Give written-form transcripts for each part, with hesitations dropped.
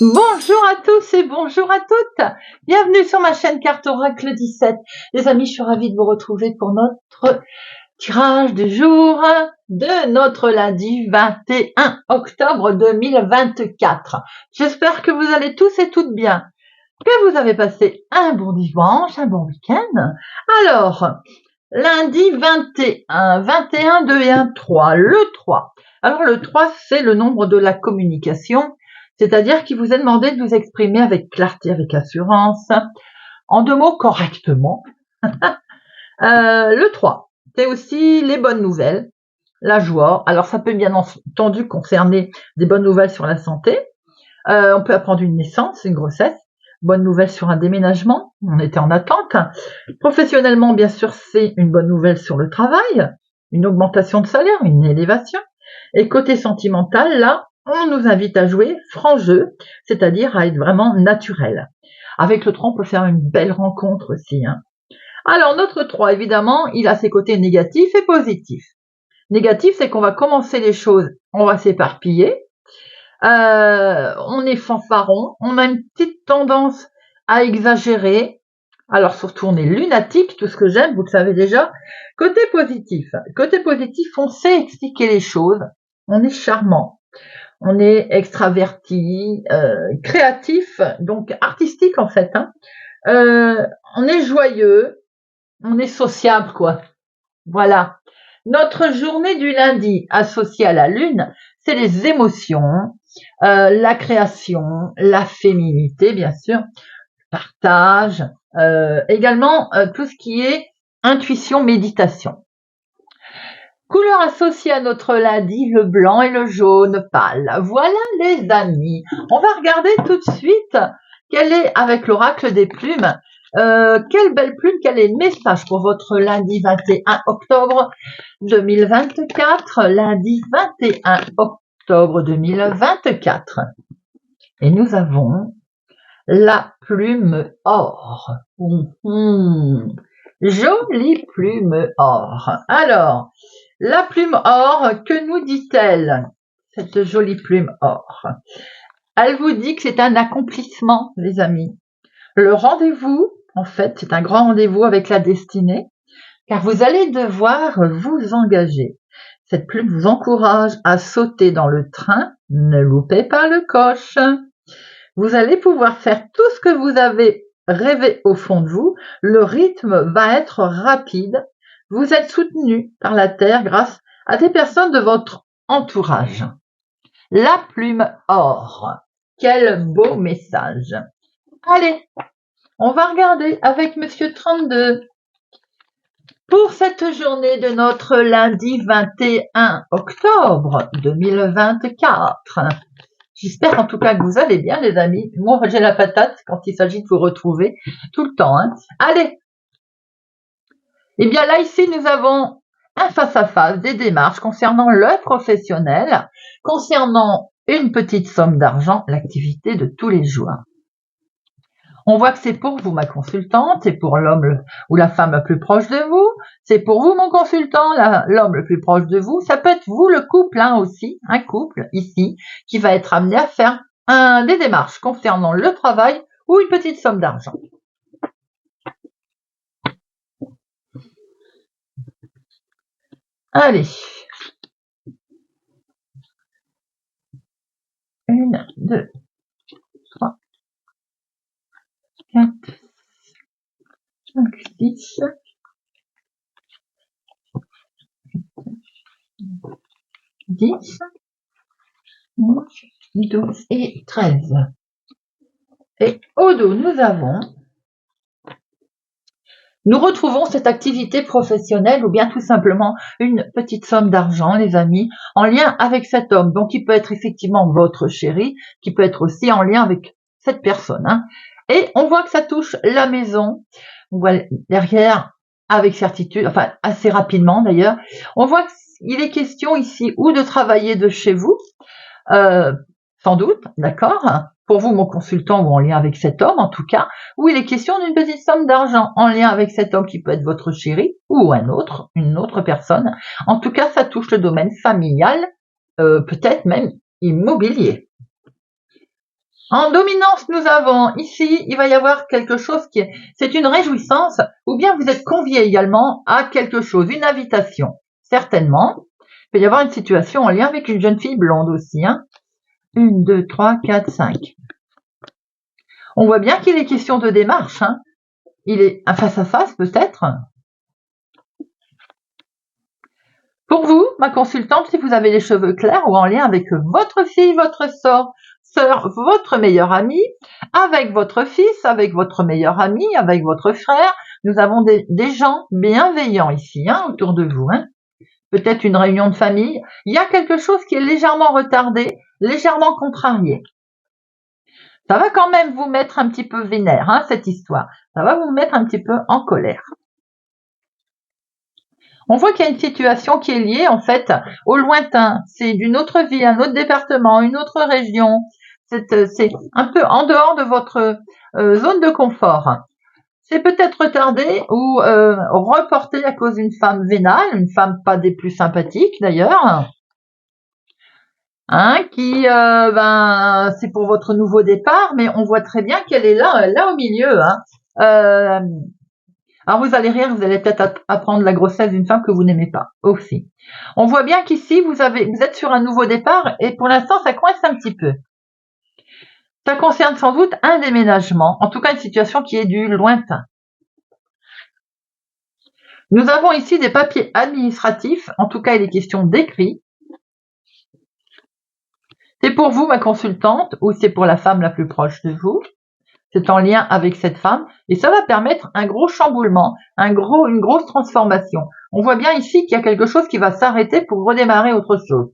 Bonjour à tous et bonjour à toutes. Bienvenue sur ma chaîne Carte Oracle 17. Les amis, je suis ravie de vous retrouver pour notre tirage du jour de notre lundi 21 octobre 2024. J'espère que vous allez tous et toutes bien, que vous avez passé un bon dimanche, un bon week-end. Alors, lundi 21, 2 et 1, 3, le 3. Alors le 3, c'est le nombre de la communication, c'est-à-dire qu'il vous est demandé de vous exprimer avec clarté, avec assurance, en 2 mots correctement. Le 3, c'est aussi les bonnes nouvelles, la joie. Alors ça peut bien entendu concerner des bonnes nouvelles sur la santé. On peut apprendre une naissance, une grossesse. Bonne nouvelle sur un déménagement, on était en attente. Professionnellement, bien sûr, c'est une bonne nouvelle sur le travail, une augmentation de salaire, une élévation. Et côté sentimental, là, on nous invite à jouer franc jeu, c'est-à-dire à être vraiment naturel. Avec le 3, on peut faire une belle rencontre aussi. Alors, notre 3, évidemment, il a ses côtés négatifs et positifs. Négatif, c'est qu'on va commencer les choses, on va s'éparpiller, on est fanfaron, on a une petite tendance à exagérer. Alors surtout on est lunatique, tout ce que j'aime, vous le savez déjà. Côté positif, on sait expliquer les choses, on est charmant, on est extraverti, créatif, donc artistique en fait. On est joyeux, on est sociable quoi. Voilà. Notre journée du lundi associée à la lune, c'est les émotions, la création, la féminité bien sûr, partage, également tout ce qui est intuition, méditation. Couleur associée à notre lundi, le blanc et le jaune pâle. Voilà les amis, on va regarder tout de suite quelle est, avec l'oracle des plumes, quelle belle plume, quel est le message pour votre lundi 21 octobre 2024, lundi 21 octobre 2024. Et nous avons la plume or. Jolie plume or. Alors, la plume or, que nous dit-elle, cette jolie plume or? Elle vous dit que c'est un accomplissement, les amis. Le rendez-vous, en fait, c'est un grand rendez-vous avec la destinée, car vous allez devoir vous engager. Cette plume vous encourage à sauter dans le train, ne loupez pas le coche. Vous allez pouvoir faire tout ce que vous avez rêvé au fond de vous. Le rythme va être rapide. Vous êtes soutenu par la terre grâce à des personnes de votre entourage. La plume or. Quel beau message. Allez, on va regarder avec Monsieur 32. Pour cette journée de notre lundi 21 octobre 2024. J'espère en tout cas que vous allez bien les amis. Moi j'ai la patate quand il s'agit de vous retrouver tout le temps. Allez. Et bien là ici nous avons un face-à-face, des démarches concernant le professionnel, concernant une petite somme d'argent, l'activité de tous les jours. On voit que c'est pour vous ma consultante, c'est pour l'homme ou la femme la plus proche de vous, c'est pour vous mon consultant, l'homme le plus proche de vous, ça peut être vous le couple aussi, un couple ici, qui va être amené à faire des démarches concernant le travail ou une petite somme d'argent. Allez. 1, 2, 3, 4, 5, 6, 10, 11, 12 et 13. Et au dos, nous retrouvons cette activité professionnelle ou bien tout simplement une petite somme d'argent, les amis, en lien avec cet homme. Donc, il peut être effectivement votre chéri, qui peut être aussi en lien avec cette personne. Et on voit que ça touche la maison. On voit derrière, avec certitude, enfin assez rapidement d'ailleurs, on voit qu'il est question ici ou de travailler de chez vous, sans doute, d'accord, pour vous mon consultant ou en lien avec cet homme en tout cas, où il est question d'une petite somme d'argent en lien avec cet homme qui peut être votre chéri ou une autre personne. En tout cas, ça touche le domaine familial, peut-être même immobilier. En dominance, nous avons ici, il va y avoir quelque chose c'est une réjouissance, ou bien vous êtes convié également à quelque chose, une invitation, certainement. Il peut y avoir une situation en lien avec une jeune fille blonde aussi, hein. 1, 2, 3, 4, 5. On voit bien qu'il est question de démarche, hein. Il est un face-à-face peut-être. Pour vous, ma consultante, si vous avez les cheveux clairs ou en lien avec votre fille, votre sœur, votre meilleur ami, avec votre fils, avec votre meilleur ami, avec votre frère, nous avons des gens bienveillants ici, hein, autour de vous, hein. Peut-être une réunion de famille. Il y a quelque chose qui est légèrement retardé, légèrement contrarié. Ça va quand même vous mettre un petit peu vénère, hein, cette histoire. Ça va vous mettre un petit peu en colère. On voit qu'il y a une situation qui est liée en fait au lointain. C'est d'une autre ville, un autre département, une autre région. C'est un peu en dehors de votre zone de confort. C'est peut-être retardé ou reporté à cause d'une femme vénale, une femme pas des plus sympathiques d'ailleurs. Hein, qui c'est pour votre nouveau départ, mais on voit très bien qu'elle est là au milieu. Hein. Alors vous allez rire, vous allez peut-être apprendre la grossesse d'une femme que vous n'aimez pas aussi. On voit bien qu'ici vous êtes sur un nouveau départ et pour l'instant ça coince un petit peu. Ça concerne sans doute un déménagement, en tout cas une situation qui est du lointain. Nous avons ici des papiers administratifs, en tout cas il est question d'écrit. C'est pour vous ma consultante ou c'est pour la femme la plus proche de vous. C'est en lien avec cette femme et ça va permettre un gros chamboulement, une grosse transformation. On voit bien ici qu'il y a quelque chose qui va s'arrêter pour redémarrer autre chose.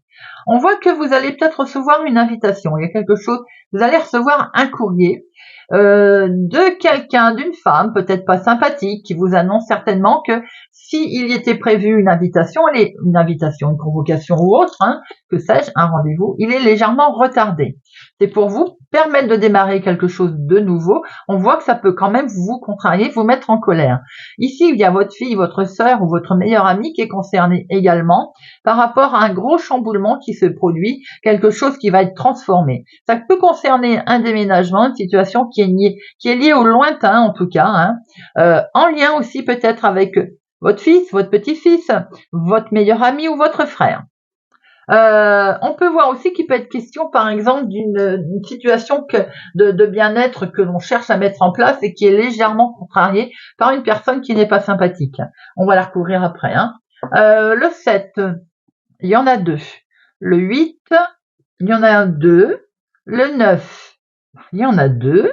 On voit que vous allez peut-être recevoir une invitation. Il y a quelque chose, vous allez recevoir un courrier de quelqu'un, d'une femme, peut-être pas sympathique, qui vous annonce certainement que s'il y était prévu une invitation, une convocation ou autre, hein, que sais-je, un rendez-vous, il est légèrement retardé. C'est pour vous permettre de démarrer quelque chose de nouveau. On voit que ça peut quand même vous contrarier, vous mettre en colère. Ici, il y a votre fille, votre sœur ou votre meilleur ami qui est concerné également par rapport à un gros chamboulement qui se produit, quelque chose qui va être transformé. Ça peut concerner un déménagement, une situation qui est liée au lointain en tout cas, hein, en lien aussi peut-être avec votre fils, votre petit-fils, votre meilleur ami ou votre frère. On peut voir aussi qu'il peut être question, par exemple, d'une situation de bien-être que l'on cherche à mettre en place et qui est légèrement contrariée par une personne qui n'est pas sympathique. On va la recouvrir après. Hein. Le 7, il y en a 2. Le 8, il y en a 2. Le 9, il y en a 2.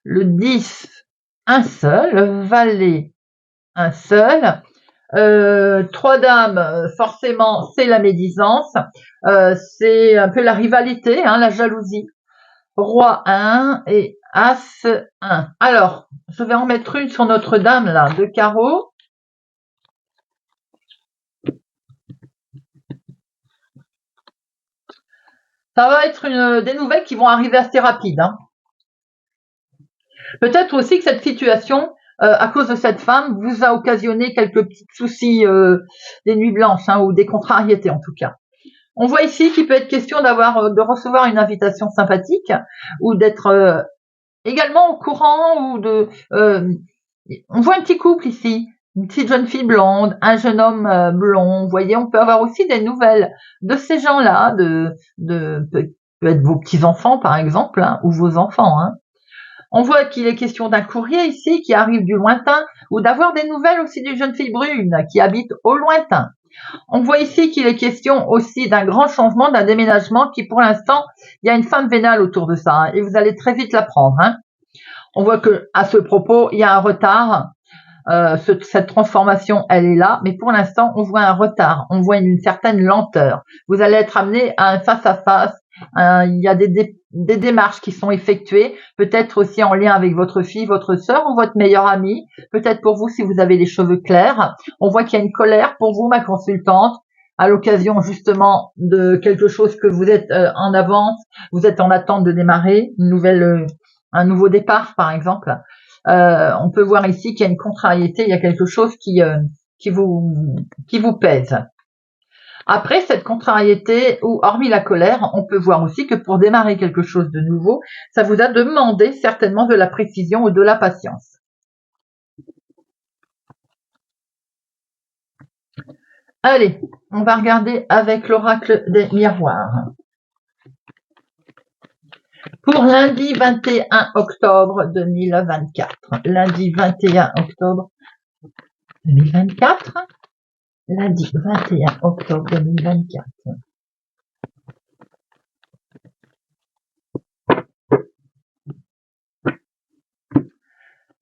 Le 10, un seul. Le valet, un seul. 3 dames, forcément, c'est la médisance, c'est un peu la rivalité, hein, la jalousie. Roi 1 et As 1. Alors, je vais en mettre une sur notre dame, là, de carreau. Ça va être des nouvelles qui vont arriver assez rapide. Hein. Peut-être aussi que cette situation, à cause de cette femme, vous a occasionné quelques petits soucis, des nuits blanches, hein, ou des contrariétés en tout cas. On voit ici qu'il peut être question de recevoir une invitation sympathique ou d'être également au courant ou on voit un petit couple ici, une petite jeune fille blonde, un jeune homme blond. Vous voyez, on peut avoir aussi des nouvelles de ces gens-là, peut être vos petits enfants par exemple, hein, ou vos enfants. Hein. On voit qu'il est question d'un courrier ici qui arrive du lointain ou d'avoir des nouvelles aussi d'une jeune fille brune qui habite au lointain. On voit ici qu'il est question aussi d'un grand changement, d'un déménagement qui pour l'instant, il y a une femme vénale autour de ça hein, et vous allez très vite l'apprendre. Hein. On voit que à ce propos, il y a un retard. Cette transformation, elle est là, mais pour l'instant, on voit un retard, on voit une certaine lenteur. Vous allez être amené à un face-à-face. Il y a des démarches qui sont effectuées, peut-être aussi en lien avec votre fille, votre sœur ou votre meilleur ami, peut-être pour vous si vous avez les cheveux clairs. On voit qu'il y a une colère pour vous, ma consultante, à l'occasion justement de quelque chose que vous êtes en avance, vous êtes en attente de démarrer, un nouveau départ par exemple. On peut voir ici qu'il y a une contrariété, il y a quelque chose qui vous pèse. Après cette contrariété, ou hormis la colère, on peut voir aussi que pour démarrer quelque chose de nouveau, ça vous a demandé certainement de la précision ou de la patience. Allez, on va regarder avec l'oracle des miroirs. Pour lundi 21 octobre 2024. Lundi 21 octobre 2024. Lundi 21 octobre 2024.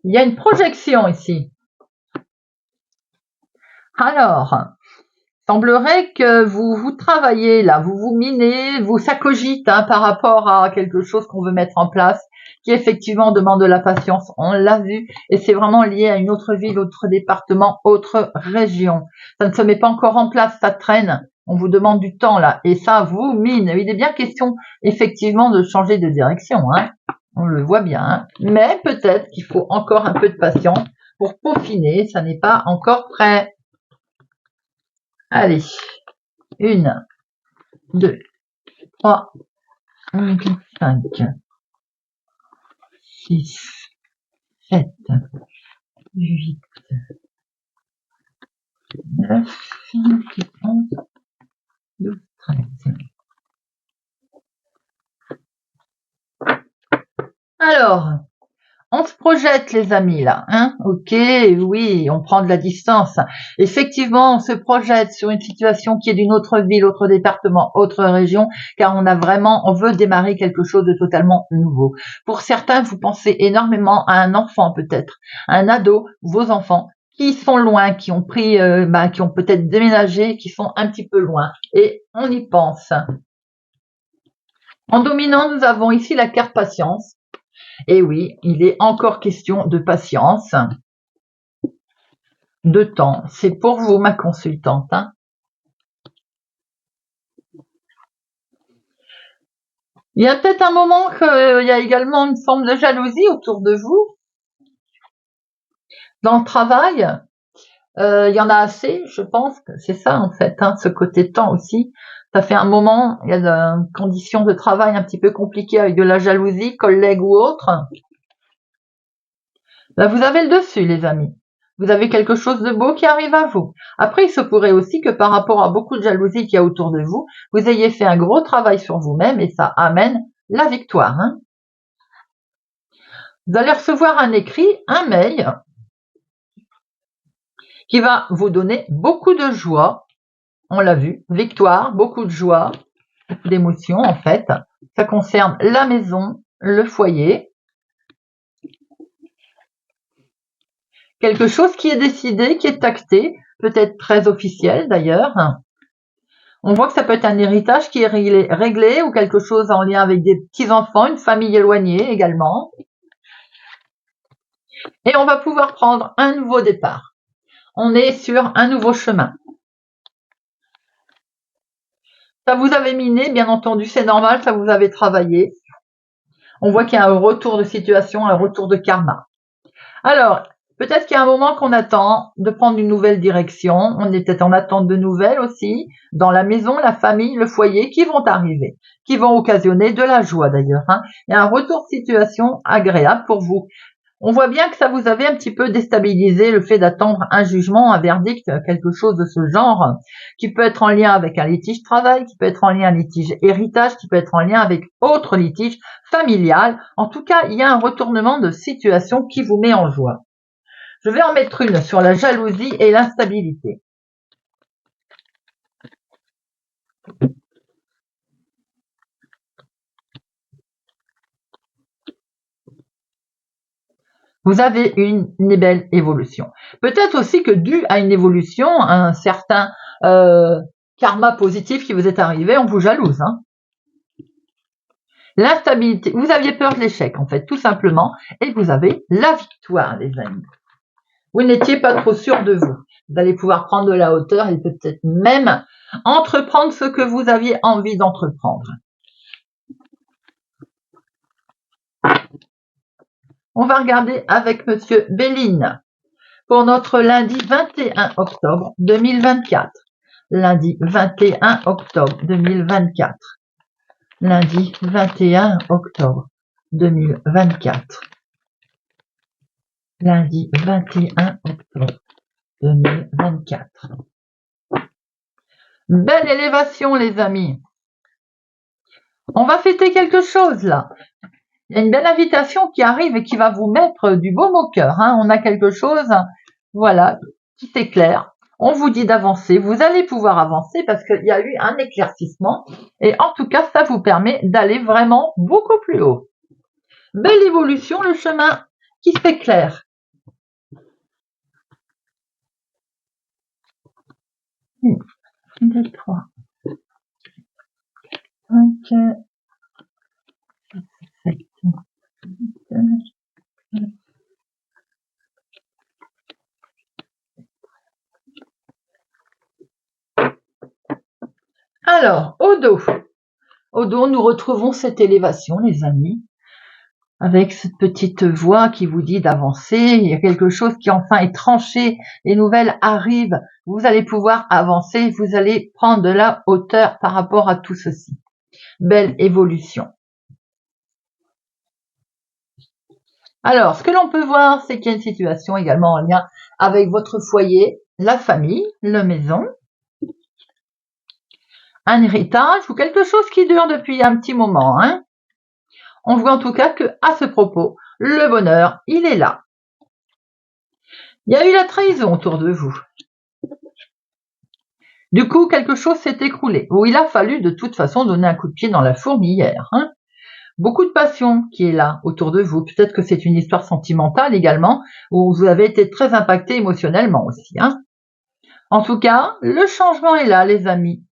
Il y a une projection ici. Alors, semblerait que vous travaillez là, vous minez, ça cogite par rapport à quelque chose qu'on veut mettre en place, qui effectivement demande de la patience, on l'a vu, et c'est vraiment lié à une autre ville, autre département, autre région. Ça ne se met pas encore en place, ça traîne, on vous demande du temps là, et ça vous mine. Il est bien question effectivement de changer de direction, on le voit bien, mais peut-être qu'il faut encore un peu de patience pour peaufiner, ça n'est pas encore prêt. Allez, 1, 2, 3, 4, 5, 6, 7, 8, 9, 10, 11, 12, 13. Alors, on se projette les amis là, ok, oui, on prend de la distance. Effectivement, on se projette sur une situation qui est d'une autre ville, autre département, autre région, car on veut démarrer quelque chose de totalement nouveau. Pour certains, vous pensez énormément à un enfant peut-être, un ado, vos enfants, qui sont loin, qui ont pris, qui ont peut-être déménagé, qui sont un petit peu loin, et on y pense. En dominant, nous avons ici la carte patience. Et oui, il est encore question de patience, de temps. C'est pour vous, ma consultante. Il y a peut-être un moment qu'il y a également une forme de jalousie autour de vous. Dans le travail, il y en a assez, je pense que c'est ça en fait, ce côté temps aussi. Ça fait un moment, il y a des conditions de travail un petit peu compliquées avec de la jalousie, collègue ou autre. Là, vous avez le dessus, les amis. Vous avez quelque chose de beau qui arrive à vous. Après, il se pourrait aussi que par rapport à beaucoup de jalousie qu'il y a autour de vous, vous ayez fait un gros travail sur vous-même et ça amène la victoire. Vous allez recevoir un écrit, un mail, qui va vous donner beaucoup de joie. On l'a vu, victoire, beaucoup de joie, beaucoup d'émotions en fait. Ça concerne la maison, le foyer. Quelque chose qui est décidé, qui est acté, peut-être très officiel d'ailleurs. On voit que ça peut être un héritage qui est réglé ou quelque chose en lien avec des petits-enfants, une famille éloignée également. Et on va pouvoir prendre un nouveau départ. On est sur un nouveau chemin. Ça vous avait miné, bien entendu, c'est normal, ça vous avait travaillé. On voit qu'il y a un retour de situation, un retour de karma. Alors, peut-être qu'il y a un moment qu'on attend de prendre une nouvelle direction. On est peut-être en attente de nouvelles aussi, dans la maison, la famille, le foyer, qui vont arriver, qui vont occasionner de la joie d'ailleurs. Il y a un retour de situation agréable pour vous. On voit bien que ça vous avait un petit peu déstabilisé, le fait d'attendre un jugement, un verdict, quelque chose de ce genre, qui peut être en lien avec un litige travail, qui peut être en lien avec un litige héritage, qui peut être en lien avec autre litige familial. En tout cas, il y a un retournement de situation qui vous met en joie. Je vais en mettre une sur la jalousie et l'instabilité. Vous avez une belle évolution. Peut-être aussi que dû à une évolution, un certain karma positif qui vous est arrivé, on vous jalouse. L'instabilité, vous aviez peur de l'échec en fait, tout simplement, et vous avez la victoire, les amis. Vous n'étiez pas trop sûr de vous. Vous allez pouvoir prendre de la hauteur et peut-être même entreprendre ce que vous aviez envie d'entreprendre. On va regarder avec Monsieur Béline pour notre lundi 21 octobre 2024. lundi 21 octobre 2024. Lundi 21 octobre 2024. Lundi 21 octobre 2024. Belle élévation, les amis. On va fêter quelque chose, là. Il y a une belle invitation qui arrive et qui va vous mettre du baume au cœur. Hein. On a quelque chose, voilà, qui s'éclaire. On vous dit d'avancer. Vous allez pouvoir avancer parce qu'il y a eu un éclaircissement. Et en tout cas, ça vous permet d'aller vraiment beaucoup plus haut. Belle évolution, le chemin qui s'éclaire. 1, 2, 3, 5, 7, 8, alors, au dos. Au dos, nous retrouvons cette élévation, les amis, avec cette petite voix qui vous dit d'avancer. Il y a quelque chose qui enfin est tranché. Les nouvelles arrivent. Vous allez pouvoir avancer. Vous allez prendre de la hauteur par rapport à tout ceci. Belle évolution. Alors, ce que l'on peut voir, c'est qu'il y a une situation également en lien avec votre foyer, la famille, la maison, un héritage ou quelque chose qui dure depuis un petit moment. Hein. On voit en tout cas que à ce propos, le bonheur, il est là. Il y a eu la trahison autour de vous. Du coup, quelque chose s'est écroulé, où il a fallu de toute façon donner un coup de pied dans la fourmilière. Hein. Beaucoup de passion qui est là autour de vous. Peut-être que c'est une histoire sentimentale également, où vous avez été très impacté émotionnellement aussi. Hein. En tout cas, le changement est là, les amis.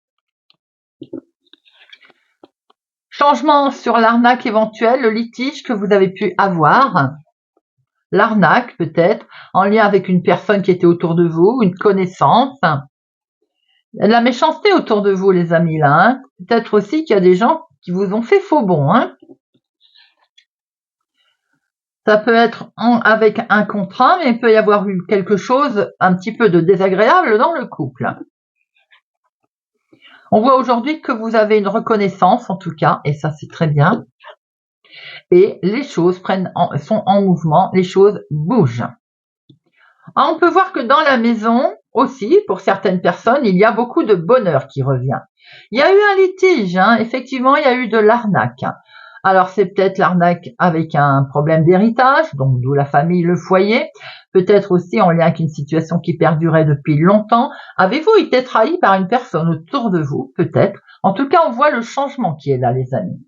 Changement sur l'arnaque éventuelle, le litige que vous avez pu avoir. L'arnaque peut-être, en lien avec une personne qui était autour de vous, une connaissance. La méchanceté autour de vous, les amis, là. Hein. Peut-être aussi qu'il y a des gens qui vous ont fait faux bon. Hein. Ça peut être avec un contrat, mais il peut y avoir eu quelque chose un petit peu de désagréable dans le couple. On voit aujourd'hui que vous avez une reconnaissance, en tout cas, et ça c'est très bien. Et les choses sont en mouvement, les choses bougent. On peut voir que dans la maison aussi, pour certaines personnes, il y a beaucoup de bonheur qui revient. Il y a eu un litige, hein, effectivement, il y a eu de l'arnaque. Alors c'est peut-être l'arnaque avec un problème d'héritage, donc d'où la famille, le foyer, peut-être aussi en lien avec une situation qui perdurait depuis longtemps. Avez-vous été trahi par une personne autour de vous, peut-être? En tout cas, on voit le changement qui est là, les amis.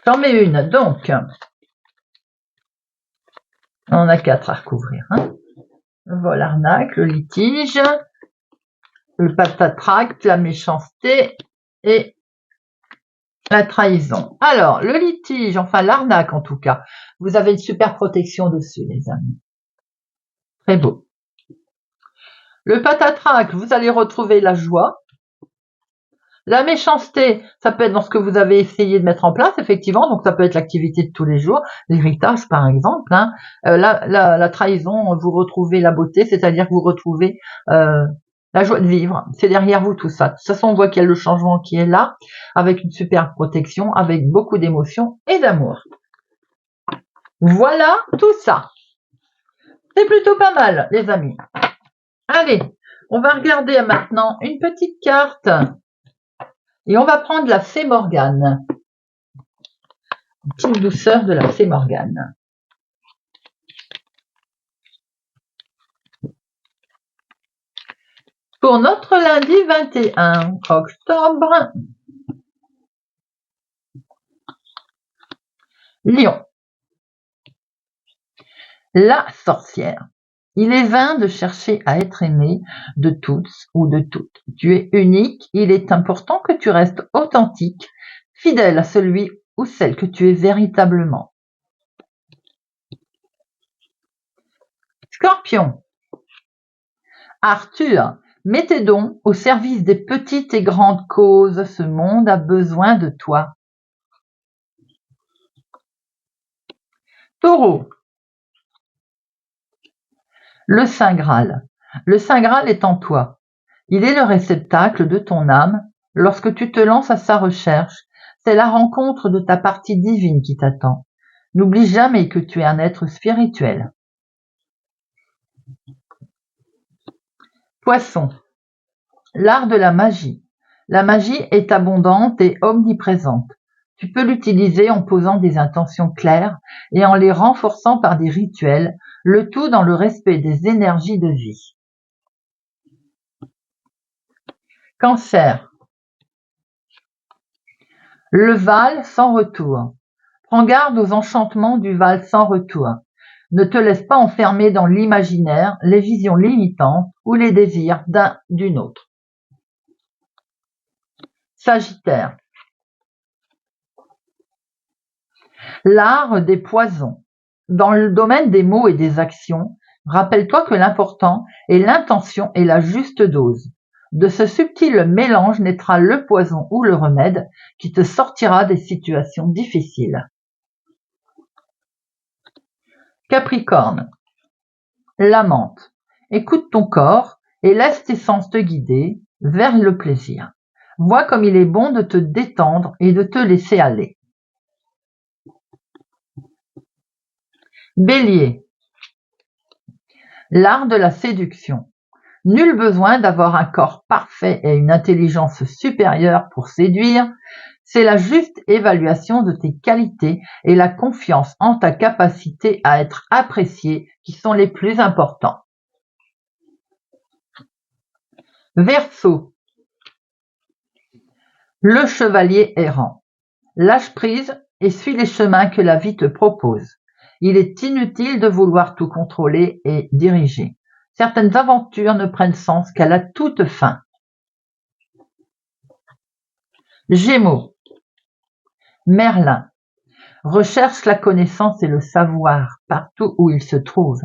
J'en mets une, donc. On a 4 à recouvrir. Hein. Voilà, l'arnaque, le litige, le patatrac, la méchanceté et la trahison. Alors, le litige, enfin l'arnaque en tout cas, vous avez une super protection dessus, les amis. Très beau. Le patatrac, vous allez retrouver la joie. La méchanceté, ça peut être dans ce que vous avez essayé de mettre en place, effectivement, donc ça peut être l'activité de tous les jours, l'héritage par exemple. Hein. La trahison, vous retrouvez la beauté, c'est-à-dire que vous retrouvez la joie de vivre. C'est derrière vous tout ça. De toute façon, on voit qu'il y a le changement qui est là, avec une super protection, avec beaucoup d'émotions et d'amour. Voilà tout ça. C'est plutôt pas mal, les amis. Allez, on va regarder maintenant une petite carte. Et on va prendre la fée Morgane. Une petite douceur de la fée Morgane. Pour notre lundi 21 octobre, Lion. La sorcière. Il est vain de chercher à être aimé de tous ou de toutes. Tu es unique, il est important que tu restes authentique, fidèle à celui ou celle que tu es véritablement. Scorpion. Arthur, mets tes dons au service des petites et grandes causes. Ce monde a besoin de toi. Taureau. Le Saint Graal. Le Saint Graal est en toi. Il est le réceptacle de ton âme. Lorsque tu te lances à sa recherche, c'est la rencontre de ta partie divine qui t'attend. N'oublie jamais que tu es un être spirituel. Poisson. L'art de la magie. La magie est abondante et omniprésente. Tu peux l'utiliser en posant des intentions claires et en les renforçant par des rituels, le tout dans le respect des énergies de vie. Cancer. Le Val sans retour. Prends garde aux enchantements du Val sans retour. Ne te laisse pas enfermer dans l'imaginaire, les visions limitantes ou les désirs d'une autre. Sagittaire. L'art des poisons. Dans le domaine des mots et des actions, rappelle-toi que l'important est l'intention et la juste dose. De ce subtil mélange naîtra le poison ou le remède qui te sortira des situations difficiles. Capricorne. La menthe. Écoute ton corps et laisse tes sens te guider vers le plaisir. Vois comme il est bon de te détendre et de te laisser aller. Bélier. L'art de la séduction. Nul besoin d'avoir un corps parfait et une intelligence supérieure pour séduire, c'est la juste évaluation de tes qualités et la confiance en ta capacité à être apprécié qui sont les plus importants. Verseau. Le chevalier errant. Lâche prise et suis les chemins que la vie te propose. Il est inutile de vouloir tout contrôler et diriger. Certaines aventures ne prennent sens qu'à la toute fin. Gémeaux. Merlin. Recherche la connaissance et le savoir partout où il se trouve.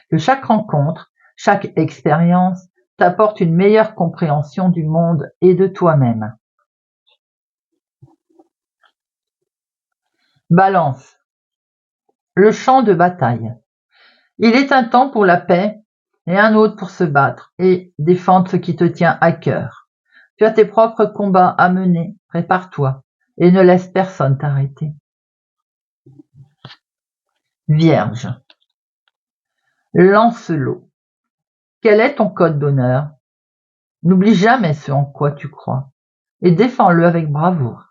Que chaque rencontre, chaque expérience t'apporte une meilleure compréhension du monde et de toi-même. Balance. Le champ de bataille. Il est un temps pour la paix et un autre pour se battre et défendre ce qui te tient à cœur. Tu as tes propres combats à mener, prépare-toi et ne laisse personne t'arrêter. Vierge. Lancelot. Quel est ton code d'honneur? N'oublie jamais ce en quoi tu crois et défends-le avec bravoure.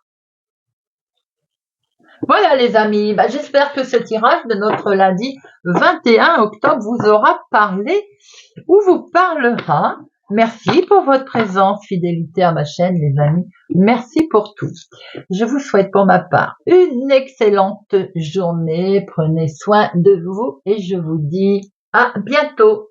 Voilà les amis, j'espère que ce tirage de notre lundi 21 octobre vous aura parlé ou vous parlera. Merci pour votre présence, fidélité à ma chaîne les amis. Merci pour tout. Je vous souhaite pour ma part une excellente journée. Prenez soin de vous et je vous dis à bientôt.